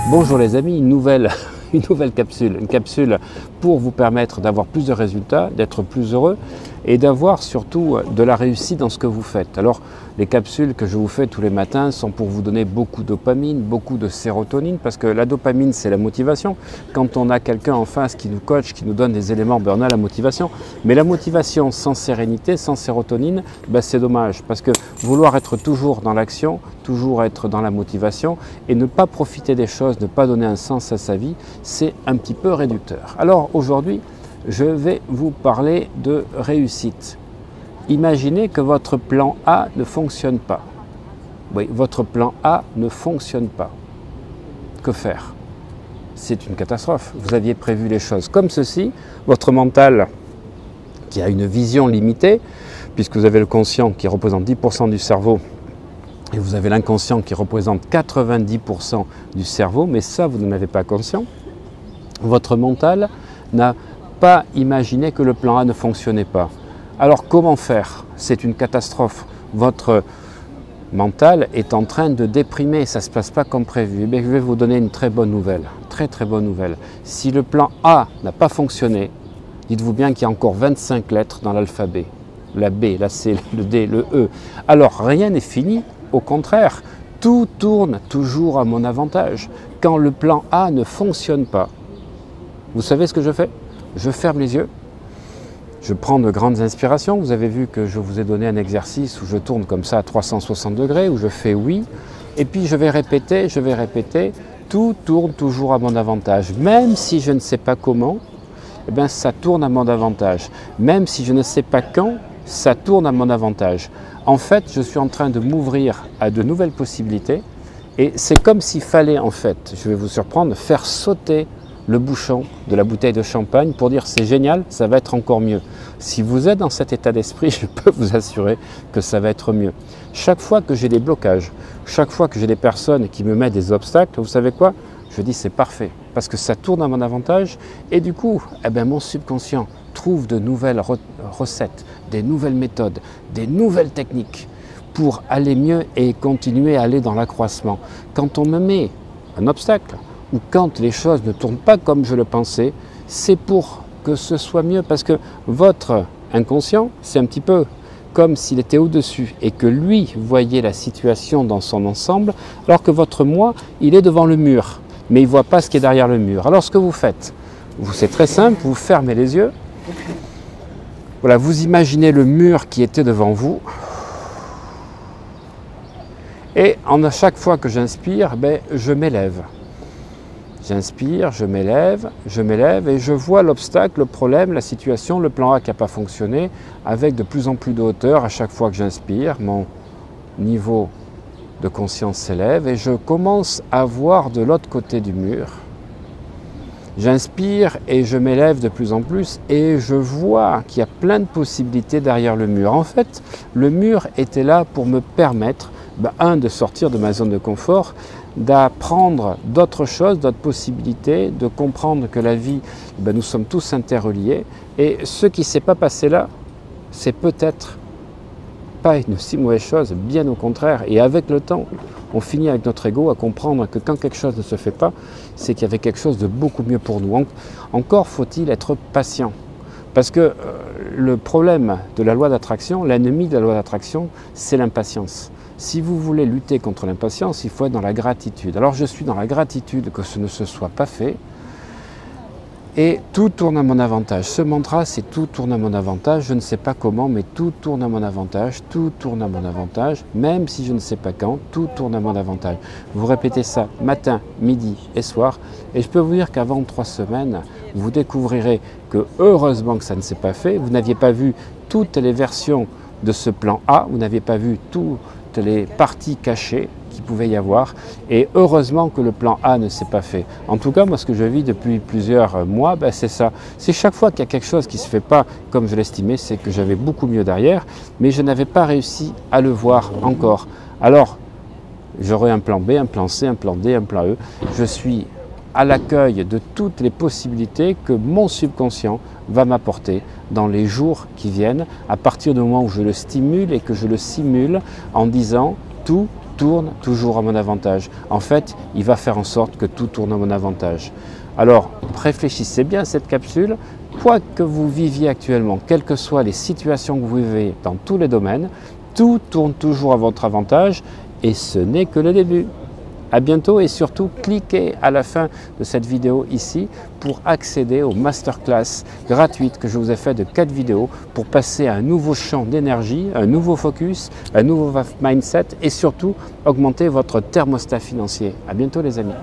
Bonjour les amis, une nouvelle capsule, une capsule pour vous permettre d'avoir plus de résultats, d'être plus heureux et d'avoir surtout de la réussite dans ce que vous faites. Alors les capsules que je vous fais tous les matins sont pour vous donner beaucoup de dopamine, beaucoup de sérotonine, parce que la dopamine c'est la motivation. Quand on a quelqu'un en face qui nous coach, qui nous donne des éléments, ben on a la motivation. Mais la motivation sans sérénité, sans sérotonine, ben c'est dommage, parce que vouloir être toujours dans l'action, toujours être dans la motivation et ne pas profiter des choses, ne pas donner un sens à sa vie, c'est un petit peu réducteur. Alors aujourd'hui, je vais vous parler de réussite. Imaginez que votre plan A ne fonctionne pas. Oui, votre plan A ne fonctionne pas. Que faire? C'est une catastrophe. Vous aviez prévu les choses comme ceci. Votre mental, qui a une vision limitée, puisque vous avez le conscient qui représente 10% du cerveau, et vous avez l'inconscient qui représente 90% du cerveau, mais ça, vous n'en avez pas conscient. Votre mental n'a pas imaginé que le plan A ne fonctionnait pas. Alors comment faire? C'est une catastrophe. Votre mental est en train de déprimer, ça ne se passe pas comme prévu. Eh bien, je vais vous donner une très bonne nouvelle, très bonne nouvelle. Si le plan A n'a pas fonctionné, dites-vous bien qu'il y a encore 25 lettres dans l'alphabet. La B, la C, le D, le E. Alors rien n'est fini, au contraire, tout tourne toujours à mon avantage. Quand le plan A ne fonctionne pas, vous savez ce que je fais? Je ferme les yeux, je prends de grandes inspirations. Vous avez vu que je vous ai donné un exercice où je tourne comme ça à 360 degrés, où je fais oui, et puis je vais répéter, tout tourne toujours à mon avantage. Même si je ne sais pas comment, eh bien, ça tourne à mon avantage. Même si je ne sais pas quand, ça tourne à mon avantage. En fait, je suis en train de m'ouvrir à de nouvelles possibilités, et c'est comme s'il fallait, en fait, je vais vous surprendre, faire sauter le bouchon de la bouteille de champagne pour dire c'est génial, ça va être encore mieux. Si vous êtes dans cet état d'esprit, je peux vous assurer que ça va être mieux. Chaque fois que j'ai des blocages, chaque fois que j'ai des personnes qui me mettent des obstacles, vous savez quoi? Je dis c'est parfait, parce que ça tourne à mon avantage et du coup, eh bien, mon subconscient trouve de nouvelles recettes, des nouvelles méthodes, des nouvelles techniques pour aller mieux et continuer à aller dans l'accroissement. Quand on me met un obstacle, ou quand les choses ne tournent pas comme je le pensais, c'est pour que ce soit mieux, parce que votre inconscient, c'est un petit peu comme s'il était au-dessus et que lui voyait la situation dans son ensemble, alors que votre moi, il est devant le mur, mais il ne voit pas ce qui est derrière le mur. Alors ce que vous faites, c'est très simple, vous fermez les yeux, voilà, vous imaginez le mur qui était devant vous, et à chaque fois que j'inspire, ben, je m'élève. J'inspire, je m'élève et je vois l'obstacle, le problème, la situation, le plan A qui n'a pas fonctionné avec de plus en plus de hauteur. À chaque fois que j'inspire, mon niveau de conscience s'élève et je commence à voir de l'autre côté du mur. J'inspire et je m'élève de plus en plus et je vois qu'il y a plein de possibilités derrière le mur. En fait, le mur était là pour me permettre, de sortir de ma zone de confort, d'apprendre d'autres choses, d'autres possibilités, de comprendre que la vie, nous sommes tous interreliés. Et ce qui ne s'est pas passé là, c'est peut-être pas une si mauvaise chose, bien au contraire. Et avec le temps, on finit avec notre ego à comprendre que quand quelque chose ne se fait pas, c'est qu'il y avait quelque chose de beaucoup mieux pour nous. Encore faut-il être patient. Parce que le problème de la loi d'attraction, l'ennemi de la loi d'attraction, c'est l'impatience. Si vous voulez lutter contre l'impatience, il faut être dans la gratitude. Alors je suis dans la gratitude que ce ne se soit pas fait et tout tourne à mon avantage. Ce mantra, c'est tout tourne à mon avantage. Je ne sais pas comment, mais tout tourne à mon avantage, tout tourne à mon avantage. Même si je ne sais pas quand, tout tourne à mon avantage. Vous répétez ça matin, midi et soir. Et je peux vous dire qu'avant 3 semaines, vous découvrirez que heureusement que ça ne s'est pas fait. Vous n'aviez pas vu toutes les versions de ce plan A, vous n'aviez pas vu toutes les parties cachées qu'il pouvait y avoir et heureusement que le plan A ne s'est pas fait. En tout cas, moi ce que je vis depuis plusieurs mois, c'est ça. C'est chaque fois qu'il y a quelque chose qui ne se fait pas comme je l'estimais, c'est que j'avais beaucoup mieux derrière, mais je n'avais pas réussi à le voir encore. Alors, j'aurai un plan B, un plan C, un plan D, un plan E. Je suis à l'accueil de toutes les possibilités que mon subconscient va m'apporter dans les jours qui viennent, à partir du moment où je le stimule et que je le simule en disant tout tourne toujours à mon avantage. En fait, il va faire en sorte que tout tourne à mon avantage. Alors, réfléchissez bien à cette capsule. Quoi que vous viviez actuellement, quelles que soient les situations que vous vivez dans tous les domaines, tout tourne toujours à votre avantage et ce n'est que le début. À bientôt et surtout cliquez à la fin de cette vidéo ici pour accéder aux masterclass gratuites que je vous ai fait de 4 vidéos pour passer à un nouveau champ d'énergie, un nouveau focus, un nouveau mindset et surtout augmenter votre thermostat financier. À bientôt les amis.